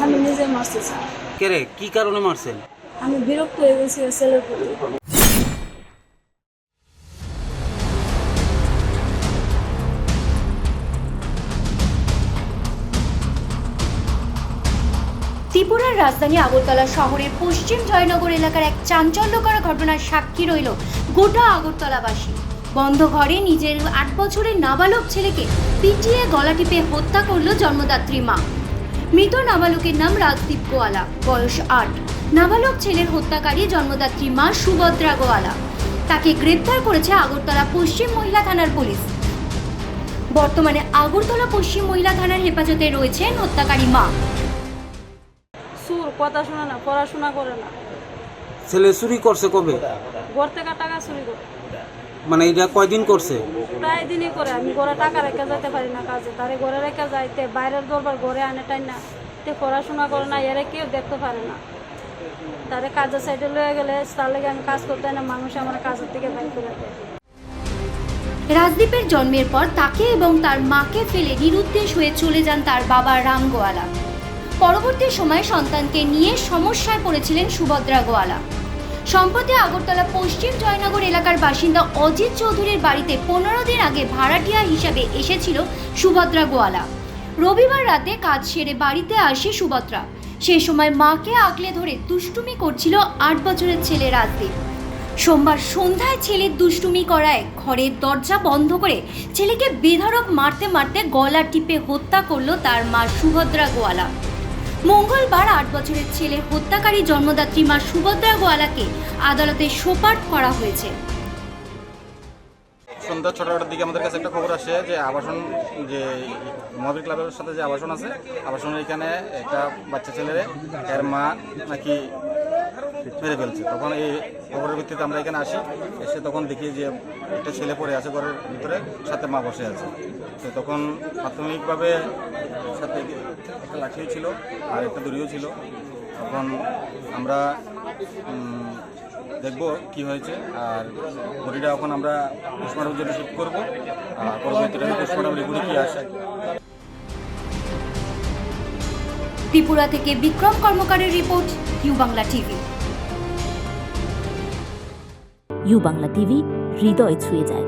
আমি নিজে মারছি স্যার। কে রে, কি কারণে মারছেন? আমি বিরক্ত হয়ে গেছি ছেলের প্রতি। ত্রিপুরার রাজধানী আগরতলা শহরের পশ্চিম জয়নগর এলাকার এক চাঞ্চল্যকর ঘটনার সাক্ষী রইল গোটা আগরতলাবাসী। বন্ধ ঘরে নিজের 8 বছরের নাবালক ছেলেকে পিটিয়ে গলা টিপে হত্যা করল জন্মদাত্রী মা। মৃত নাবালকের নাম রাজদীপ গোয়ালা, বয়স 8। নাবালক ছেলের হত্যাকারী জন্মদাত্রী মা সুভদ্রা গোয়ালা। তাকে গ্রেপ্তার করেছে আগরতলা পশ্চিম মহিলা থানার পুলিশ। বর্তমানে আগরতলা পশ্চিম মহিলা থানার হেফাজতে রয়েছেন হত্যাকারী মা। সুর কথা শোনে না, পড়াশোনা করে না। ছেলে চুরি করছে কবে? ঘর থেকে টাকা চুরি করে। মানে এটা কয়দিন করছে? প্রায় দিনই করে। আমি ঘরে টাকা রেখে যেতে পারি না কাজে, তারে ঘরে রেখে যাইতে বাইরের দরবার ঘরে আনে টাই না। তে পড়াশোনা করে না, এরা কেউ দেখতে পারে না। তারে কাজের সাইডে লয়ে গেলে তার লেগে আমি কাজ করতে না, মানুষ আমার কাজের থেকে বাইর করে দেয়। রাজদীপের জন্মের পর তাকে এবং তার মাকে ফেলে নিরুদ্দেশ হয়ে চলে যান তার বাবা রাম গোয়ালা। পরবর্তী সময়ে সন্তানকে নিয়ে সমস্যায় পড়েছিলেন সুভদ্রা গোয়ালা। সম্প্রতি আগরতলা পশ্চিম জয়নগর এলাকার বাসিন্দা অজিত চৌধুরীর বাড়িতে 15 দিন আগে ভাড়াটিয়া হিসাবে এসেছিল সুভদ্রা গোয়ালা। রবিবার রাতে কাজ সেরে বাড়িতে আসে সুভদ্রা। সেই সময় মাকে আগলে ধরে দুষ্টুমি করছিল 8 বছরের ছেলে রাজদীপ। সোমবার সন্ধ্যায় ছেলের দুষ্টুমি করায় ঘরের দরজা বন্ধ করে ছেলেকে বেধড়ক মারতে মারতে গলা টিপে হত্যা করল তার মা সুভদ্রা গোয়ালা। মঙ্গলবার 8 বছরের ছেলের হত্যাকারী জন্মদাত্রী মা সুভদ্রা গোয়ালাকে আদালতে সোপর্দ করা হয়েছে। সন্ধ্যা 6টার দিকে আমাদের কাছে একটা খবর আসে যে আবাসন, যে মহাবীর ক্লাবের সাথে যে আবাসন আছে, আবাসনের এখানে একটা বাচ্চা ছেলের এর মা নাকি মেরে ফেলছে। তখন এই খবরের ভিত্তিতে আমরা এখানে আসি, এসে তখন দেখি যে একটা ছেলে পড়ে আছে ঘরের ভিতরে, সাথে মা বসে আছে। তো তখন প্রাথমিকভাবে সাথে একটা লাঠিও ছিল আর একটা দড়িও ছিল। তখন আমরা দেখবো কি হয়েছে, আর বডিটা এখন আমরা পোস্টমর্টমের জন্য শিফট করবো। পরবর্তীতে পোস্টমর্টম রিপোর্টে কি আসে। ত্রিপুরা থেকে বিক্রম কর্মকারের report, U Bangla TV. U Bangla TV হৃদয় ছুঁয়ে যায়।